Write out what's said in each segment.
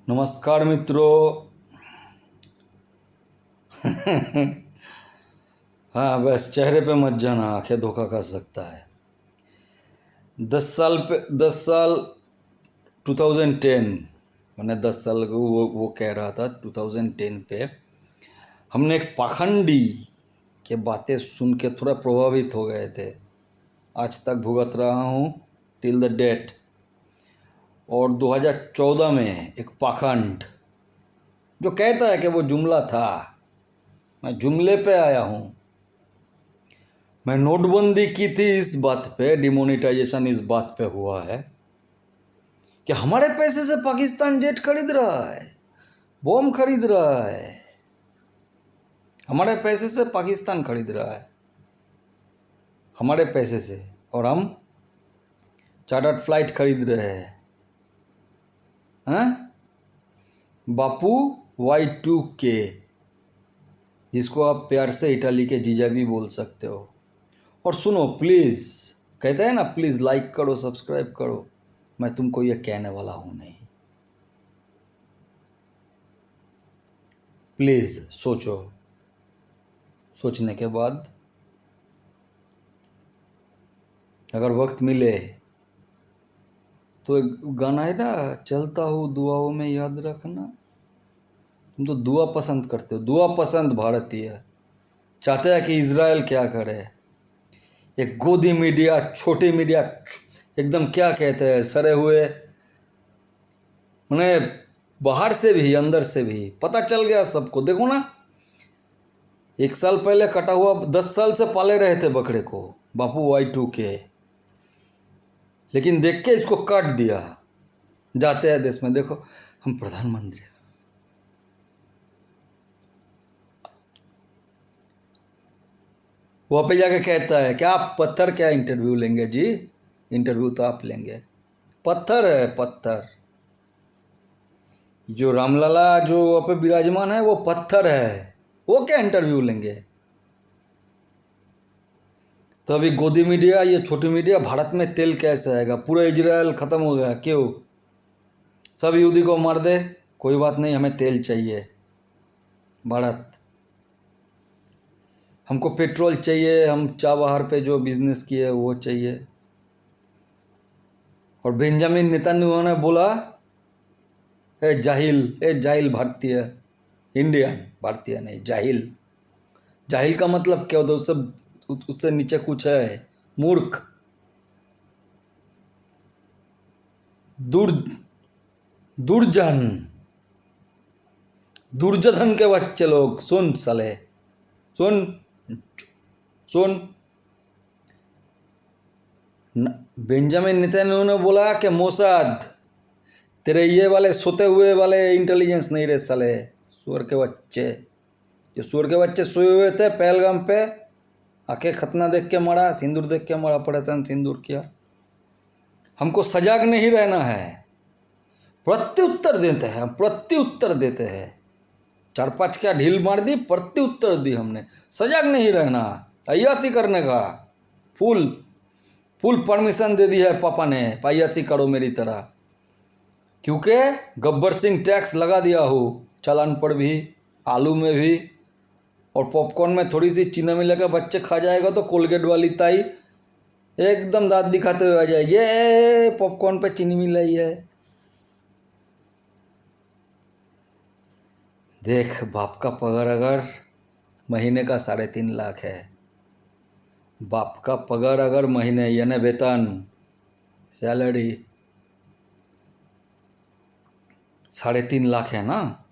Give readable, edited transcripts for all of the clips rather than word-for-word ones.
नमस्कार मित्रों। हाँ, बस चेहरे पे मत जाना, आंखें धोखा कर सकता है। 10 साल 2010, मैंने 10 साल को वो कह रहा था 2010 पे हमने एक पाखंडी के बातें सुन के थोड़ा प्रभावित हो गए थे। आज तक भुगत रहा हूँ टिल द डेट। और 2014 में एक पाखंड जो कहता है कि वो जुमला था, मैं जुमले पे आया हूँ। मैं नोटबंदी की थी इस बात पे, डिमोनेटाइजेशन इस बात पे हुआ है कि हमारे पैसे से पाकिस्तान जेट खरीद रहा है, बॉम्ब खरीद रहा है। हमारे पैसे से पाकिस्तान खरीद रहा है, हमारे पैसे से, और हम चार्टर्ड फ्लाइट खरीद रहे हैं। हैं? बापू Y2K, जिसको आप प्यार से इटाली के जीजा भी बोल सकते हो। और सुनो प्लीज़, कहते हैं ना, प्लीज़ लाइक करो, सब्सक्राइब करो। मैं तुमको ये कहने वाला हूँ नहीं। प्लीज़ सोचो, सोचने के बाद अगर वक्त मिले तो एक गाना है ना, चलता हूँ दुआओं में याद रखना। तुम तो दुआ पसंद करते हो, दुआ पसंद भारतीय चाहते हैं कि इज़राइल क्या करे। एक गोदी मीडिया, छोटी मीडिया, एकदम क्या कहते हैं, सड़े हुए, मैंने बाहर से भी अंदर से भी पता चल गया सबको। देखो ना, 1 साल पहले कटा हुआ, 10 साल से पाले रहे थे बकरे को बापू Y2K, लेकिन देख के इसको काट दिया। जाते हैं देश में, देखो हम प्रधानमंत्री, वहाँ पे जाके कहता है क्या आप पत्थर, क्या इंटरव्यू लेंगे जी? इंटरव्यू तो आप लेंगे, पत्थर है पत्थर। जो रामलला जो वहाँ पे विराजमान है वो पत्थर है, वो क्या इंटरव्यू लेंगे? तो अभी गोदी मीडिया, ये छोटी मीडिया, भारत में तेल कैसे आएगा? पूरा इजराइल ख़त्म हो गया, क्यों? सब यहूदी को मार दे, कोई बात नहीं, हमें तेल चाहिए। भारत, हमको पेट्रोल चाहिए, हम चाबहार पे जो बिजनेस किए वो चाहिए। और बेंजामिन नेतन्याहू ने बोला, ए जाहिल भारतीय, इंडियन, भारतीय नहीं, जाहिल। जाहिल का मतलब क्या होता है? उससे उससे नीचे कुछ है, मूर्ख, दुर दुर्जन, दुर्जधन के बच्चे लोग। सुन साले, सुन सुन। बेंजामिन नेतन्याहू ने बोला कि मोसाद, तेरे ये वाले सोते हुए वाले इंटेलिजेंस नहीं रहे साले, सुअर के बच्चे। जो सुअर के बच्चे सोए हुए थे पहलगाम पे, आके खतना देख के मरा, सिंदूर देख के मरा, पड़ेतन सिंदूर किया। हमको सजाग नहीं रहना है, प्रत्युत्तर देते हैं, हम प्रत्युत्तर देते हैं। 4-5 क्या ढील मार दी, प्रत्युत्तर दी हमने। सजाग नहीं रहना, अय्यासी करने का फुल फुल परमिशन दे दी है पापा ने, अय्यासी करो मेरी तरह। क्योंकि गब्बर सिंह टैक्स लगा दिया हो, चालान पर भी, आलू में भी, और पॉपकॉर्न में थोड़ी सी चीनी मिलाकर बच्चे खा जाएगा तो कोलगेट वाली ताई एकदम दांत दिखाते हुए आ जाएगी, ये पॉपकॉर्न पे चीनी मिलाई है। देख, बाप का पगार अगर महीने का 3.5 लाख है, बाप का पगार अगर महीने यानी वेतन, सैलरी 3.5 लाख है ना,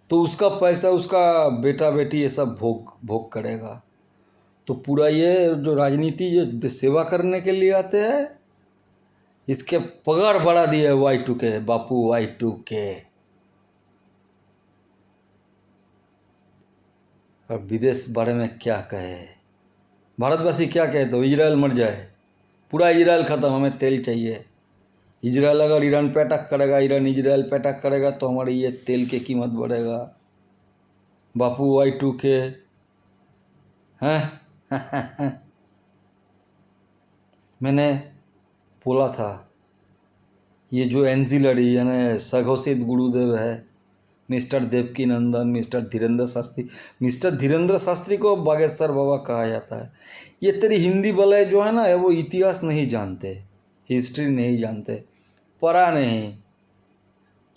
तो उसका पैसा उसका बेटा बेटी ये सब भोग भोग करेगा। तो पूरा ये जो राजनीति, जो सेवा करने के लिए आते हैं, इसके पगार बढ़ा दिए Y2K, बापू Y2K। और विदेश बारे में क्या कहे, भारतवासी क्या कहे? तो इजराइल मर जाए, पूरा इजराइल ख़त्म, हमें तेल चाहिए। इजराइल अगर ईरान पे अटैक करेगा, ईरान इजराइल पे अटैक करेगा, तो हमारी ये तेल की कीमत बढ़ेगा। बापू Y2K हैं। मैंने बोला था ये जो एंजिलरी यानी सघोषित गुरुदेव है, मिस्टर देवकी नंदन, मिस्टर धीरेन्द्र शास्त्री को बागेश्वर बाबा कहा जाता है। ये तेरी हिंदी वाले जो है ना, वो इतिहास नहीं जानते, हिस्ट्री नहीं जानते, पढ़ा नहीं,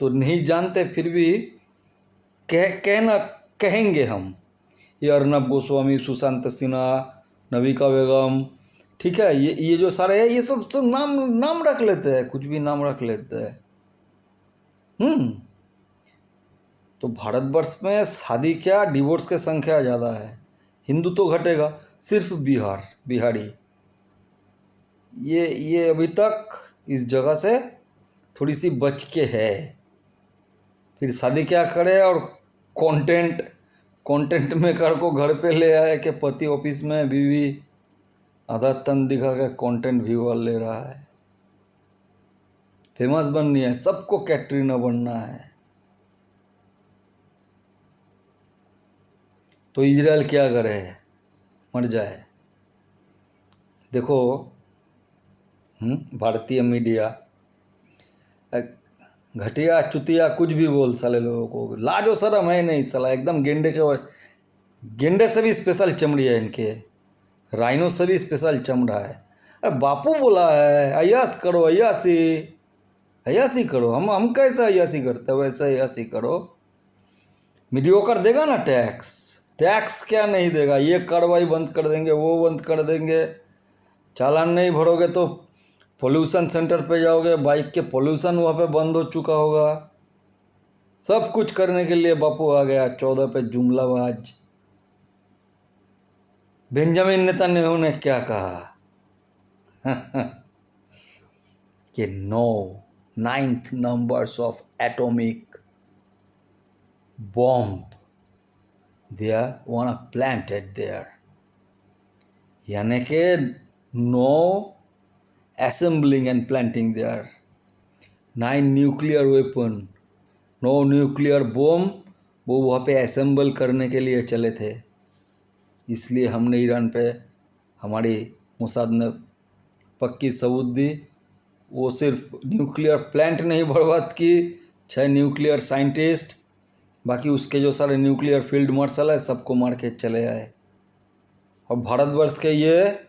तो नहीं जानते, फिर भी कहना कहेंगे हम। ये अर्नब गोस्वामी, सुशांत सिन्हा, नविका बेगम, ठीक है, ये जो सारे हैं, ये सब नाम नाम रख लेते हैं, कुछ भी नाम रख लेते हैं। तो भारतवर्ष में शादी क्या, डिवोर्स की संख्या ज़्यादा है, हिंदू तो घटेगा, सिर्फ बिहारी ये अभी तक इस जगह से थोड़ी सी बच के है। फिर शादी क्या करे, और कंटेंट मेकर को घर पे ले आए कि पति ऑफिस में, बीवी आधा तन दिखा के कंटेंट व्यूअर ले रहा है। फेमस बननी है, सबको कैटरीना बनना है। तो इजराइल क्या करे, मर जाए। देखो भारतीय मीडिया घटिया चुतिया कुछ भी बोल, साले लोगों को लाज और शर्म है नहीं, साला एकदम गेंडे से भी स्पेशल चमड़ी है इनके, राइनो से भी स्पेशल चमड़ा है। अरे बापू बोला है अय्यास करो, अय्यासी करो, हम कैसे अय्यासी करते हैं, वैसे अय्यासी करो। मीडियोकर देगा ना टैक्स क्या नहीं देगा, ये कार्रवाई बंद कर देंगे, वो बंद कर देंगे, चालान नहीं भरोगे तो पोल्यूशन सेंटर पे जाओगे, बाइक के पोल्यूशन वहाँ पे बंद हो चुका होगा। सब कुछ करने के लिए बापू आ गया 14 पे जुमलाबाज। बेंजामिन नेतन्याहू ने क्या कहा कि no 9th numbers of atomic bomb they wanna plant it there, यानी कि no assembling and planting there, 9 nuclear weapon, no nuclear bomb, वो वहाँ पे असेंबल करने के लिए चले थे। इसलिए हमने ईरान पे, हमारी मोसाद ने पक्की सबूत दी। वो सिर्फ न्यूक्लियर प्लांट नहीं बर्बाद की, 6 न्यूक्लियर साइंटिस्ट, बाकी उसके जो सारे न्यूक्लियर फील्ड मार्शल है सबको मार के चले आए। और भारतवर्ष के ये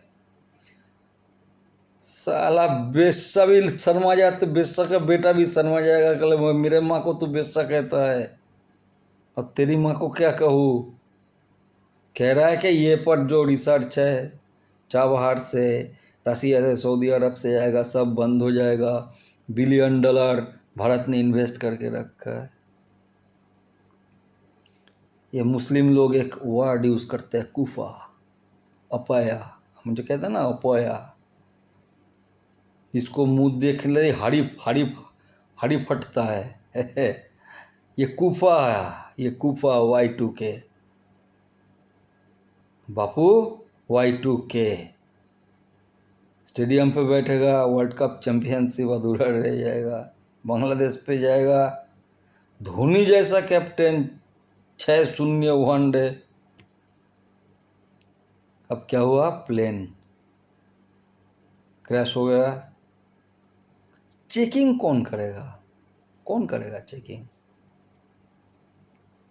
साला बेस्सा भी शर्मा जाए, तो बेस्सा का बेटा भी शर्मा जाएगा, कल मेरे माँ को तू बेस्सा कहता है, और तेरी माँ को क्या कहूँ। कह रहा है कि ये पर जो रिसर्च है चाबहार से, रसिया से, सऊदी अरब से आएगा, सब बंद हो जाएगा, $1 बिलियन भारत ने इन्वेस्ट करके रखा है। ये मुस्लिम लोग एक वर्ड यूज़ करते हैं, कुफा, अपाया, हम जो कहते हैं ना अपाया, जिसको मुंह देख ले हाड़ी फटता है ये कुफा है, ये कुफा Y2K बापू, Y2K स्टेडियम पे बैठेगा, वर्ल्ड कप चैंपियनशिप अधूरा रह जाएगा, बांग्लादेश पे जाएगा, धोनी जैसा कैप्टन, 6-0 वनडे। अब क्या हुआ, प्लेन क्रैश हो गया। चेकिंग कौन करेगा चेकिंग,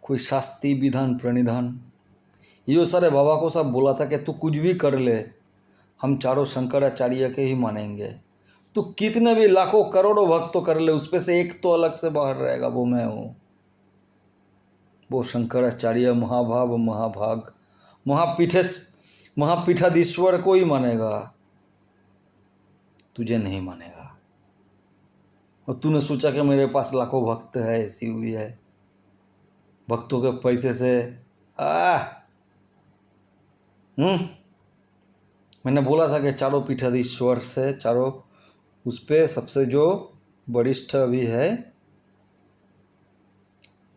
कोई शास्त्री विधान प्रणिधान। ये जो सारे बाबा को सब बोला था कि तू कुछ भी कर ले, हम चारों शंकराचार्य के ही मानेंगे, तू कितने भी लाखों करोड़ों भक्त तो कर ले, उसपे से एक तो अलग से बाहर रहेगा, वो मैं हूँ, वो शंकराचार्य महाभाग महापीठाधीश्वर को ही मानेगा, तुझे नहीं मानेगा। और तूने सोचा कि मेरे पास लाखों भक्त है, ऐसी हुई है, भक्तों के पैसे से मैंने बोला था कि चारों पीठाधीश्वर से, चारों उस पे सबसे जो वरिष्ठ अभी है,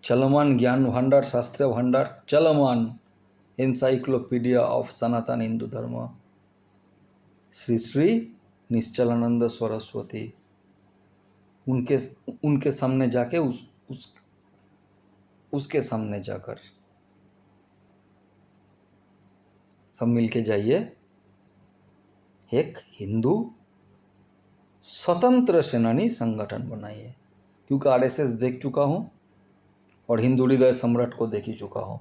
चलमान ज्ञान भंडार, शास्त्र भंडार, चलमान एनसाइक्लोपीडिया ऑफ सनातन हिंदू धर्म, श्री श्री निश्चलानंद सरस्वती, उनके सामने जाके उसके सामने जाकर सब मिल के जाइए, एक हिंदू स्वतंत्र सेनानी संगठन बनाइए, क्योंकि आरएसएस देख चुका हूँ और हिंदू हृदय सम्राट को देख ही चुका हूँ।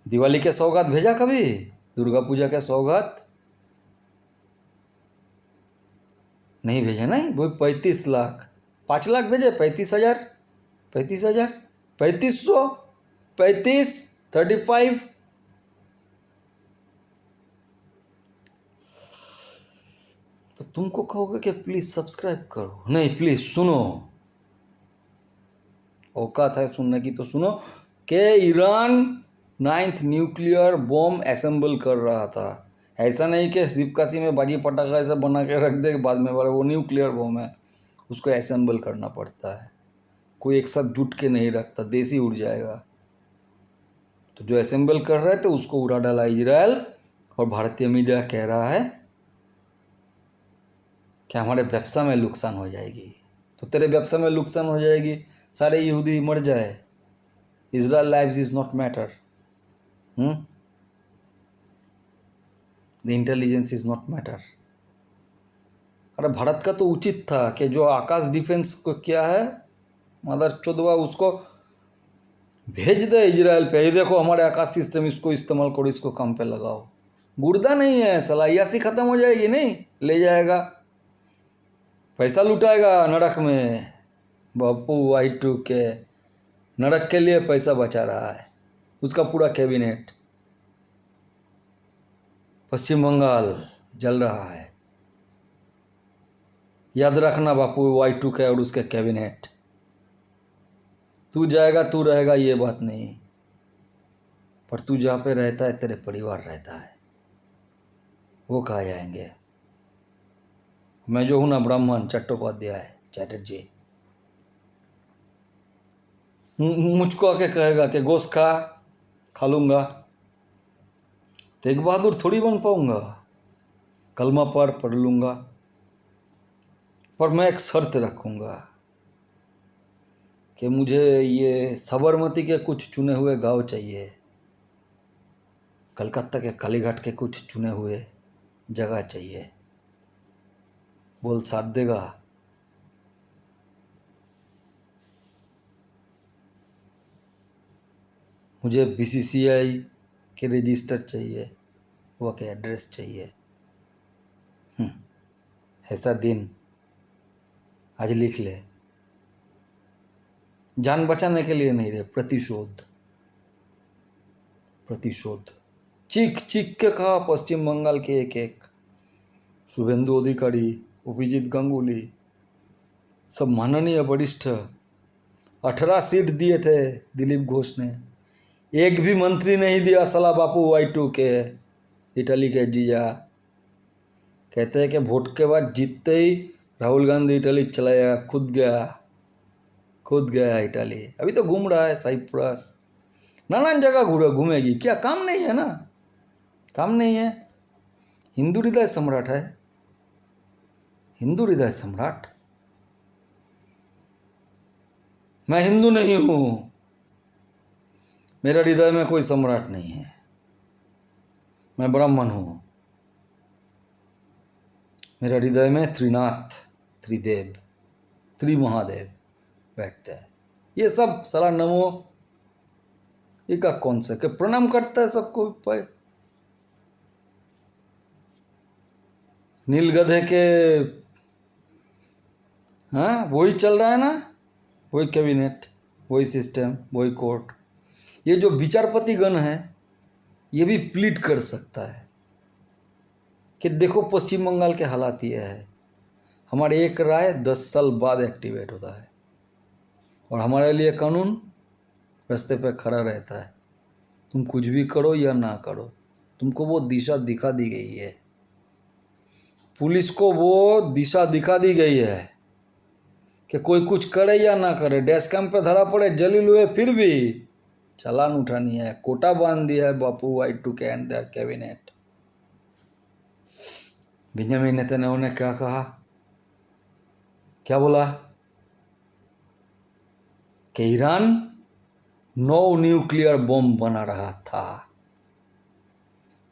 दिवाली के सौगात भेजा कभी? दुर्गा पूजा के सौगात नहीं भेजा, नहीं। वो 35 लाख, 5 लाख भेजे, 35,000, 35,000, 3500, 35, 35। तो तुमको कहोगे कि प्लीज सब्सक्राइब करो, नहीं प्लीज सुनो, औकात है सुनने की तो सुनो। कि Iran 9th nuclear bomb assemble कर रहा था। ऐसा नहीं कि सिपकासी में बाजी पटाखा ऐसा बना के रख दे बाद में बोले वो न्यूक्लियर बॉम्ब है, उसको असेंबल करना पड़ता है। कोई एक साथ जुट के नहीं रखता, देश ही उड़ जाएगा। तो जो असेंबल कर रहे थे उसको उड़ा डाला इजराइल, और भारतीय मीडिया कह रहा है कि हमारे व्यवसाय में नुकसान हो जाएगी। तो तेरे व्यवसाय में नुकसान हो जाएगी, सारे यहूदी मर जाए, Israel lives is not matter, the intelligence is not matter. अरे भारत का तो उचित था कि जो आकाश डिफेंस को किया है मदर चोदवा, उसको भेज दे इजराइल पे, ये देखो हमारे आकाश सिस्टम, इसको इस्तेमाल करो, इसको काम पे लगाओ। गुर्दा नहीं है, सलाहियाती खत्म हो जाएगी, नहीं ले जाएगा, पैसा लुटाएगा नरक में। बापू Y2K नरक के लिए पैसा बचा रहा है, उसका पूरा कैबिनेट। पश्चिम बंगाल जल रहा है, याद रखना बापू Y2K और उसके कैबिनेट। तू जाएगा तू रहेगा ये बात नहीं, पर तू जहाँ पे रहता है तेरे परिवार रहता है, वो कहाँ जाएंगे। मैं जो हूँ ना ब्राह्मण चट्टोपाध्याय चैटर्जी, मुझको आके कहेगा कि गोश्त खा लूँगा, तेग बहादुर थोड़ी बन पाऊँगा। कलमा पढ़ लूँगा, पर मैं एक शर्त रखूँगा कि मुझे ये साबरमती के कुछ चुने हुए गांव चाहिए, कलकत्ता के कालीघाट के कुछ चुने हुए जगह चाहिए। बोल साथ देगा? मुझे BCCI के रजिस्टर चाहिए, वो के एड्रेस चाहिए। ऐसा दिन आज लिख ले, जान बचाने के लिए नहीं रे, प्रतिशोध। प्रतिशोध चीख चीख के कहा पश्चिम बंगाल के एक एक, शुभेंदु अधिकारी, अभिजीत गांगुली, सब माननीय वरिष्ठ। 18 सीट दिए थे दिलीप घोष ने, एक भी मंत्री नहीं दिया साला बापू Y2K इटली के जीजा। कहते हैं कि वोट के बाद जीतते ही राहुल गांधी इटली चला गया, खुद गया इटली, अभी तो घूम रहा है साइप्रस, नाना जगह घूमेगी, क्या काम नहीं है ना, काम नहीं है। हिंदू हृदय सम्राट है, हिंदू हृदय सम्राट। मैं हिंदू नहीं हूं, मेरा हृदय में कोई सम्राट नहीं है, मैं ब्राह्मण हूं। मेरा हृदय में त्रिनाथ, त्रिदेव, त्रिमहादेव बैठते हैं। ये सब साला नमो ये का कौन सा के प्रणाम करता है सबको पे। नीलगधे के, हाँ वही चल रहा है ना, वही कैबिनेट, वही सिस्टम, वही कोर्ट। ये जो विचारपति गण है ये भी प्लीड कर सकता है कि देखो पश्चिम बंगाल के हालात ये है, हमारे एक राय 10 साल बाद एक्टिवेट होता है और हमारे लिए कानून रास्ते पे खड़ा रहता है। तुम कुछ भी करो या ना करो, तुमको वो दिशा दिखा दी गई है, पुलिस को वो दिशा दिखा दी गई है कि कोई कुछ करे या ना करे, डैश कैम पे धरा पड़े जलील हुए फिर भी चालान उठानी है, कोटा बांध दिया है Bapu Y2K and their cabinet. Benjamin Netanyahu ने क्या कहा, क्या बोला कि ईरान 9 न्यूक्लियर बम बना रहा था,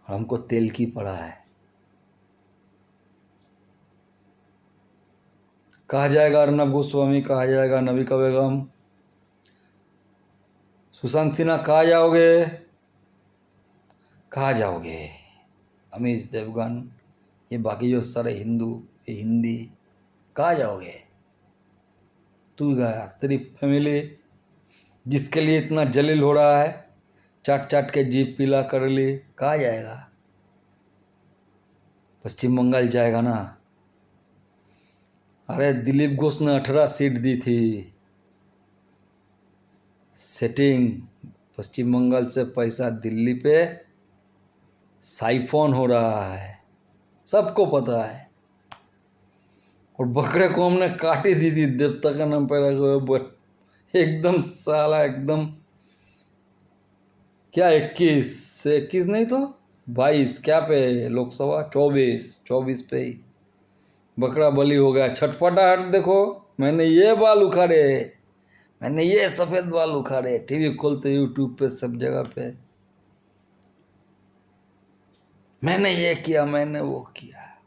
हमको तेल की पड़ा है। कहा जाएगा अर्नब गोस्वामी, कहा जाएगा नविका बेगम, सुशांत सिन्हा कहाँ जाओगे, कहाँ जाओगे, अमीश देवगन, ये बाकी जो सारे हिंदू, ये हिंदी, कहाँ जाओगे। तू गया, तेरी फैमिली जिसके लिए इतना जलील हो रहा है, चाट चाट के जीप पीला कर ली, कहाँ जाएगा। पश्चिम बंगाल जाएगा ना। अरे दिलीप घोष ने 18 सीट दी थी। सेटिंग, पश्चिम बंगाल से पैसा दिल्ली पे साइफोन हो रहा है, सबको पता है। और बकरे को हमने काटी दी थी, देवता का नाम पे रखे, एकदम साला एकदम क्या 21 नहीं तो 22 क्या पे लोकसभा, 24 पे ही बकरा बलि हो गया। छटपटाहट देखो, मैंने ये बाल उखाड़े, मैंने ये सफ़ेद बाल उखाड़े, टीवी खोलते यूट्यूब पे सब जगह पे, मैंने ये किया, मैंने वो किया,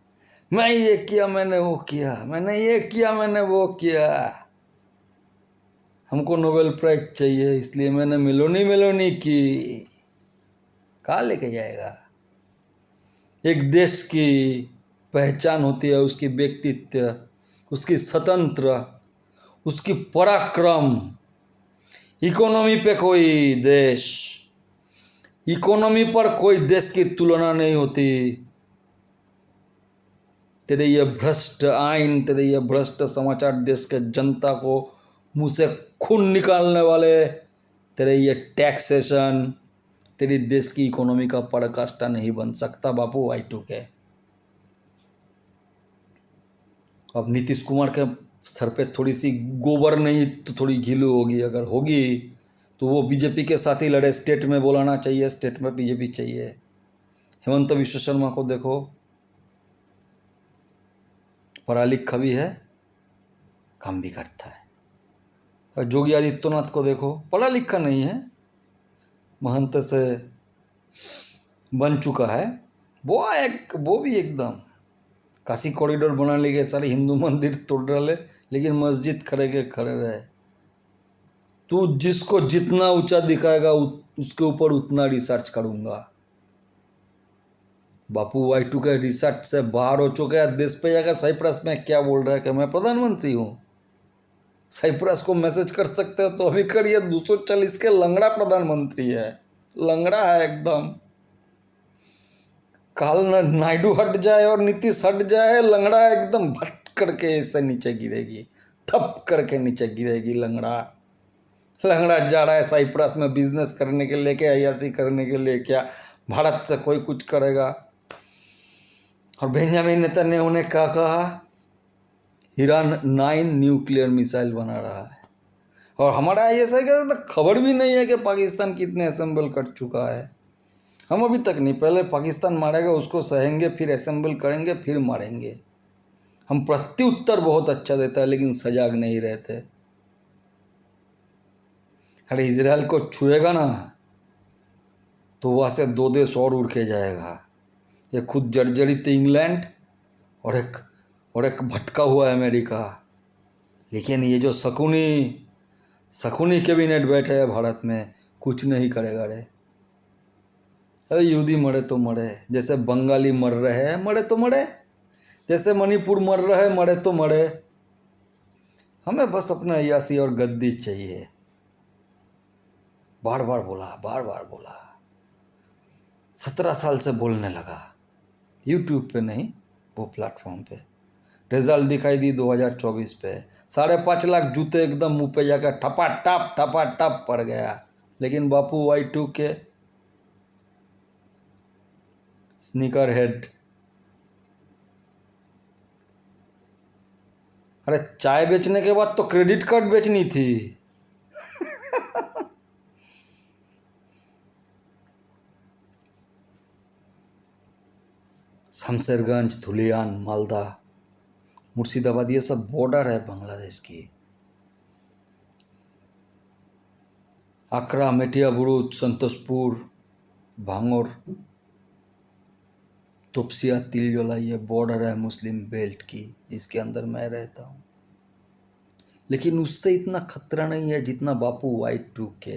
मैं ये किया, मैंने वो किया, मैंने ये किया, मैंने वो किया। हमको नोबेल प्राइज चाहिए, इसलिए मैंने मेलोनी की। कहाँ लेके जाएगा। एक देश की पहचान होती है उसकी व्यक्तित्व, उसकी स्वतंत्र, उसकी पराक्रम। इकोनॉमी पे कोई देश, इकोनॉमी पर कोई देश की तुलना नहीं होती। तेरे ये भ्रष्ट आइन, तेरे ये भ्रष्ट समाचार, देश के जनता को मुंह से खून निकालने वाले, तेरे ये टैक्सेशन, तेरी देश की इकोनॉमी का पराकाष्ठा नहीं बन सकता बापू Y2K। अब नीतीश कुमार के सर पे थोड़ी सी गोबर नहीं तो थोड़ी घिलू होगी, अगर होगी तो वो बीजेपी के साथ ही लड़े। स्टेट में बोलाना चाहिए, स्टेट में बीजेपी चाहिए। हेमंत विश्व शर्मा को देखो, पढ़ा लिखा भी है, काम भी करता है। और योगी आदित्यनाथ को देखो, पढ़ा लिखा नहीं है, महंत से बन चुका है, वो भी एकदम काशी कॉरिडोर बना लिए, सारे हिंदू मंदिर तोड़ डाले, लेकिन मस्जिद खड़े के खड़े रहे। तू जिसको जितना ऊंचा दिखाएगा उसके ऊपर उतना रिसर्च करूंगा बापू। Y2K रिसर्च से बाहर हो चुका है। देश पे जाकर साइप्रस में क्या बोल रहा है कि मैं प्रधानमंत्री हूँ। साइप्रस को मैसेज कर सकते हो तो अभी करिए, 240 के लंगड़ा प्रधानमंत्री है, लंगड़ा है एकदम। काल नायडू हट जाए और नीतीश हट जाए, लंगड़ा एकदम भट करके इससे नीचे गिरेगी, थप करके नीचे गिरेगी। लंगड़ा जा रहा है साइप्रस में बिजनेस करने के लिए, क्या अय्यासी करने के लिए, क्या भारत से कोई कुछ करेगा। और बेंजामिन नेतन्याहू ने क्या कहा, ईरान 9 न्यूक्लियर मिसाइल बना रहा है। और हमारा ISI का तो खबर भी नहीं है कि पाकिस्तान कितने असेंबल कर चुका है। हम अभी तक नहीं, पहले पाकिस्तान मारेगा उसको सहेंगे, फिर असेंबल करेंगे, फिर मारेंगे। हम प्रत्युत्तर बहुत अच्छा देता है, लेकिन सजाग नहीं रहते। अरे इजराइल को छुएगा ना तो वहाँ से 2 देश और उड़ के जाएगा। ये खुद जर्जरित इंग्लैंड और एक भटका हुआ अमेरिका। लेकिन ये जो शकुनी कैबिनेट बैठे है भारत में, कुछ नहीं करेगा रे। अरे यहूदी मरे तो मरे, जैसे बंगाली मर रहे हैं, मरे तो मरे, जैसे मणिपुर मर रहे, मरे तो मरे। हमें बस अपना अय्यासी और गद्दी चाहिए। बार बार बोला, 17 साल से बोलने लगा, यूट्यूब पे नहीं, वो प्लेटफॉर्म पे। रिजल्ट दिखाई दी 2024 पे, 5.5 लाख जूते एकदम मुंह पे जाकर ठपा टप पड़ गया। लेकिन बापू Y2K स्नीकर हेड। अरे चाय बेचने के बाद तो क्रेडिट कार्ड बेचनी थी। शमशेरगंज, धुलियान, मालदा, मुर्शिदाबाद, ये सब बॉर्डर है बांग्लादेश की। आकरा, मेटिया बुरुज, संतोषपुर, भांगोर, तुपसिया, तिलजोला, ये बॉर्डर है मुस्लिम बेल्ट की, जिसके अंदर मैं रहता हूँ। लेकिन उससे इतना खतरा नहीं है जितना बापू Y2K।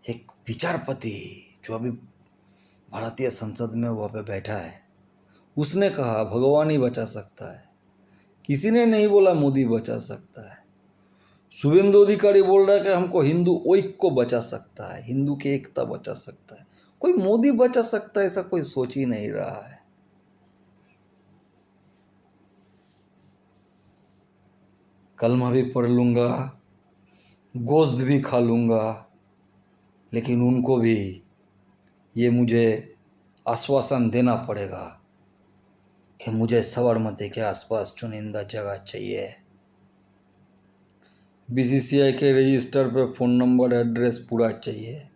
एक विचारपति जो अभी भारतीय संसद में वहाँ पे बैठा है, उसने कहा भगवान ही बचा सकता है। किसी ने नहीं बोला मोदी बचा सकता है। शुभेंदु अधिकारी बोल रहा है कि हमको हिंदू ऐक्य को बचा सकता है, हिंदू की एकता बचा सकता है। कोई मोदी बचा सकता है ऐसा कोई सोच ही नहीं रहा है। कलमा भी पढ़ लूँगा, गोश्त भी खा लूँगा, लेकिन उनको भी ये मुझे आश्वासन देना पड़ेगा कि मुझे साबरमती के आसपास चुनिंदा जगह चाहिए। BCCI के रजिस्टर पे फ़ोन नंबर एड्रेस पूरा चाहिए।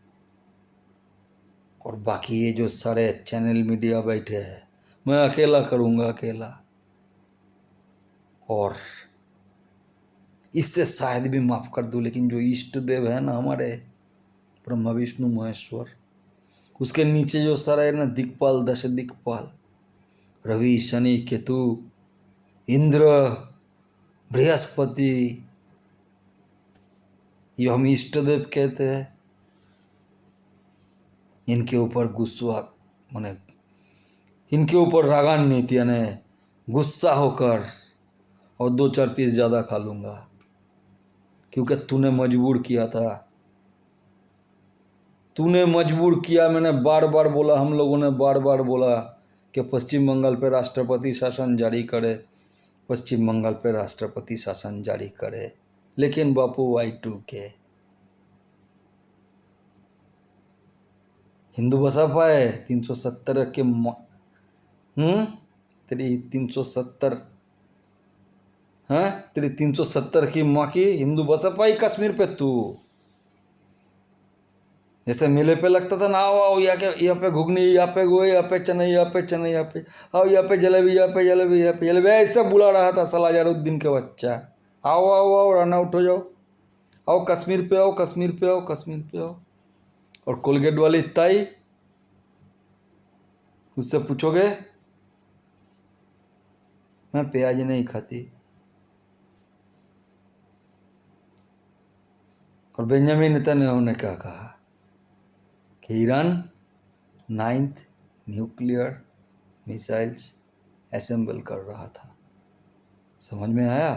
और बाकी ये जो सारे चैनल मीडिया बैठे हैं, मैं अकेला करूँगा, अकेला। और इससे शायद भी माफ़ कर दूँ, लेकिन जो इष्ट देव है ना हमारे ब्रह्मा विष्णु महेश्वर, उसके नीचे जो सारा है ना दिक्पाल, 10 दिक्पाल, रवि शनि केतु इंद्र बृहस्पति, ये हम इष्ट देव कहते हैं। इनके ऊपर गुस्सा माने इनके ऊपर रागान्वित यानी गुस्सा होकर और 2-4 पीस ज़्यादा खा लूँगा, क्योंकि तूने मजबूर किया था, तूने मजबूर किया। मैंने बार बार बोला, हम लोगों ने बार बार बोला कि पश्चिम बंगाल पे राष्ट्रपति शासन जारी करे, पश्चिम बंगाल पे राष्ट्रपति शासन जारी करे, लेकिन बापू Y2K हिंदू बसा पाए 370 के तेरी 370 तेरी 370 की माँ की हिंदू बसा पाई कश्मीर पे तू? जैसे मेले पे लगता था ना, आओ आओ यहाँ पे घुगनी, यहाँ पे गोए, यहाँ पे चने, यहाँ पे चने, यहाँ पे आओ, यहाँ पे जलेबी, यहाँ पे जलेबी, यहाँ पे जलेबी, ऐसा बुला रहा था साला जलालुद्दीन के बच्चा। आओ आओ आओ, रन आउट हो जाओ, आओ कश्मीर पे आओ, कश्मीर पे आओ, कश्मीर पे आओ। और कोलगेट वाली ताई, उससे पूछोगे, मैं प्याज नहीं खाती। और बेंजामिन नेतन्याहू ने क्या कहा कि Iran 9th nuclear missiles assemble कर रहा था। समझ में आया?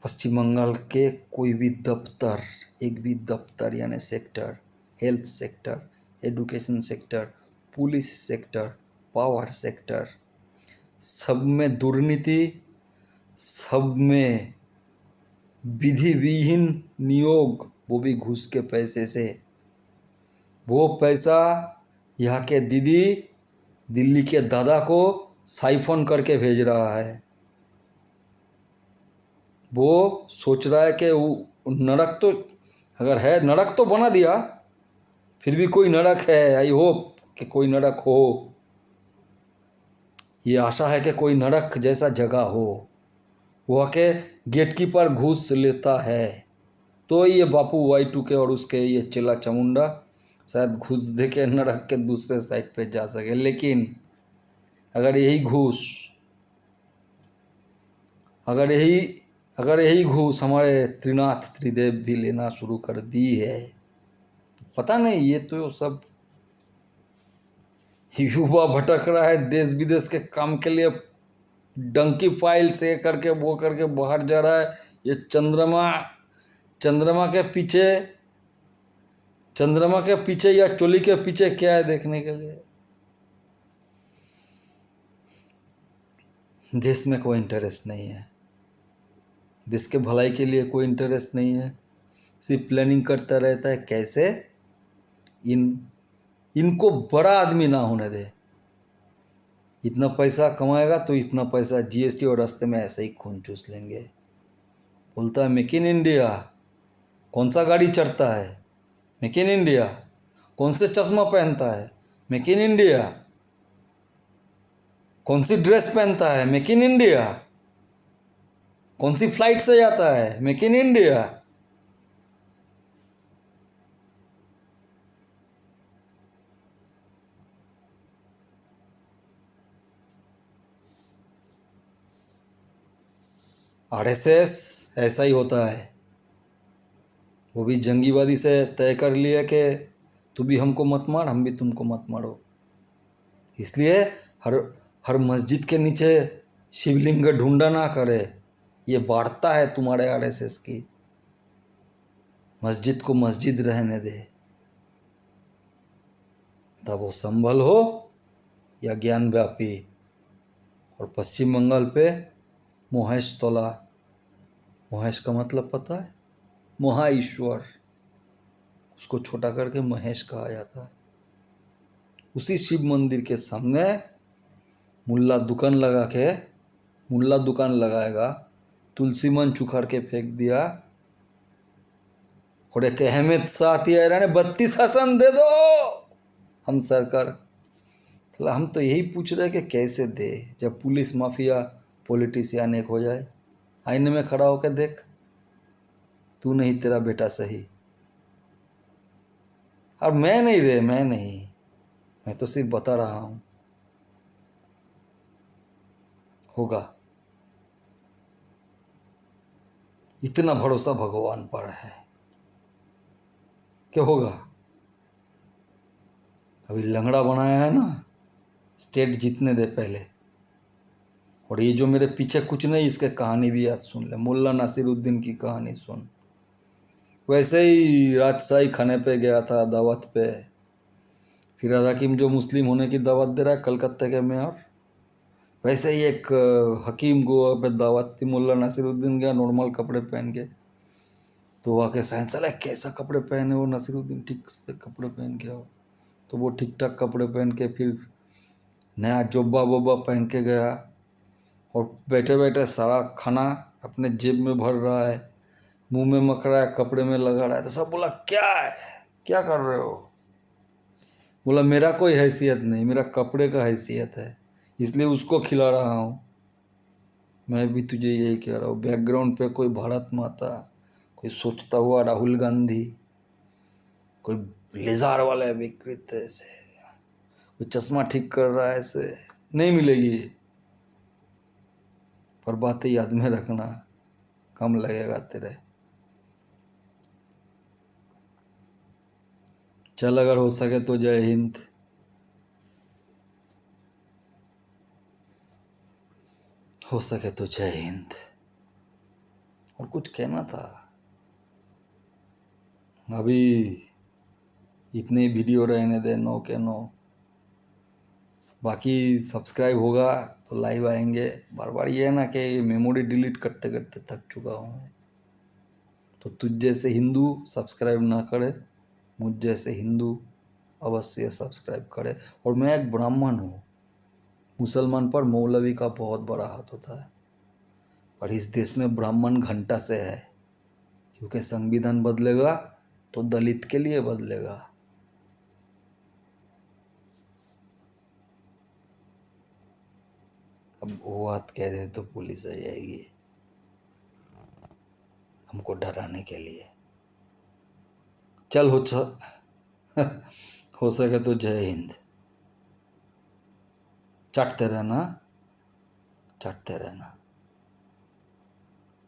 पश्चिम बंगाल के कोई भी दफ्तर, एक भी दफ्तर यानी sector, health sector, education sector, police sector, power sector, सब में दुर्नीति, सब में विधि विहीन नियोग, वो भी घूस के पैसे से। वो पैसा यहाँ के दीदी दिल्ली के दादा को साइफन करके भेज रहा है। वो सोच रहा है कि वो नरक तो अगर है, नरक तो बना दिया, फिर भी कोई नरक है। आई होप कि कोई नरक हो, ये आशा है कि कोई नरक जैसा जगह हो। वह के गेटकीपर घूस लेता है, तो ये बापू Y2K और उसके ये चेला चामुंडा शायद घूस दे के नरक के दूसरे साइड पे जा सके। लेकिन अगर यही घूस हमारे त्रिनाथ त्रिदेव भी लेना शुरू कर दी है, पता नहीं। ये तो सब युवा भटक रहा है देश विदेश के काम के लिए, डंकी फाइल से करके वो करके बाहर जा रहा है। ये चंद्रमा के पीछे या चोली के पीछे क्या है देखने के लिए। देश में कोई इंटरेस्ट नहीं है, देश के भलाई के लिए कोई इंटरेस्ट नहीं है, सिर्फ प्लानिंग करता रहता है कैसे इनको बड़ा आदमी ना होने दे। इतना पैसा कमाएगा तो इतना पैसा GST और रास्ते में ऐसे ही खून चूस लेंगे। बोलता है मेक इन इंडिया, कौन सा गाड़ी चढ़ता है, मेक इन इंडिया, कौन से चश्मा पहनता है, मेक इन इंडिया, कौन सी ड्रेस पहनता है, मेक इन इंडिया, कौन सी फ्लाइट से जाता है, मेक इन इंडिया। आरएसएस ऐसा ही होता है, वो भी जंगीवादी से तय कर लिया कि तू भी हमको मत मार, हम भी तुमको मत मारो। इसलिए हर हर मस्जिद के नीचे शिवलिंग ढूंढा ना करे, ये वार्ता है तुम्हारे आरएसएस की। मस्जिद को मस्जिद रहने दे, तब वो संभल हो या ज्ञान व्यापी। और पश्चिम बंगाल पे मोहेश तोला, मोहेश का मतलब पता है? महा ईश्वर, उसको छोटा करके महेश कहा जाता है। उसी शिव मंदिर के सामने मुल्ला दुकान लगाएगा, तुलसी मंच उखाड़ के फेंक दिया और एक अहमद शाह तियारा ने 32 आसन दे दो हम सरकार। चला, हम तो यही पूछ रहे कि कैसे दे, जब पुलिस माफिया पॉलिटिशियन एक हो जाए। आईने में खड़ा होकर देख, तू नहीं तेरा बेटा सही। और मैं नहीं, मैं तो सिर्फ बता रहा हूं, होगा। इतना भरोसा भगवान पर है क्या होगा। अभी लंगड़ा बनाया है ना, स्टेट जीतने दे पहले। और ये जो मेरे पीछे कुछ नहीं, इसके कहानी भी याद सुन ले, मुल्ला नासिरुद्दीन की कहानी सुन। वैसे ही राजशाही खाने पे गया था दावत पे, फिराद हकीम जो मुस्लिम होने की दावत दे रहा है कलकत्ते के मेयर, वैसे ही एक हकीम को पे दावत थी, मुल्ला नासिरुद्दीन गया नॉर्मल कपड़े पहन के। तो वहाँ के साइंस चला कैसा कपड़े पहने हो नासिरुद्दीन, ठीक से कपड़े पहन के आओ। तो वो ठीक ठाक कपड़े पहन के फिर नया जोब्बा वोब्बा पहन के गया, और बैठे बैठे सारा खाना अपने जेब में भर रहा है, मुंह में मख रहा है, कपड़े में लगा रहा है। तो सब बोला क्या है, क्या कर रहे हो? बोला मेरा कोई हैसियत नहीं, मेरा कपड़े का हैसियत है, इसलिए उसको खिला रहा हूँ। मैं भी तुझे यही कह रहा हूँ, बैकग्राउंड पे कोई भारत माता, कोई सोचता हुआ राहुल गांधी, कोई लेजार वाले विकृत ऐसे, कोई चश्मा ठीक कर रहा है, ऐसे नहीं मिलेगी। पर बातें याद में रखना, कम लगेगा तेरे। चल, अगर हो सके तो जय हिंद। हो सके तो जय हिंद। और कुछ कहना था, अभी इतने वीडियो रहने दे, 9 के 9। बाकी सब्सक्राइब होगा तो लाइव आएंगे। बार बार ये है ना कि मेमोरी डिलीट करते करते थक चुका हूँ मैं। तो तुझ जैसे हिंदू सब्सक्राइब ना करे, मुझ जैसे हिंदू अवश्य सब्सक्राइब करे। और मैं एक ब्राह्मण हूँ, मुसलमान पर मौलवी का बहुत बड़ा हाथ होता है, पर इस देश में ब्राह्मण घंटा से है, क्योंकि संविधान बदलेगा तो दलित के लिए बदलेगा। अब वो बात कह दे तो पुलिस आ जाएगी हमको डराने के लिए। चल हो सके तो जय हिंद। चटते रहना, चटते रहना।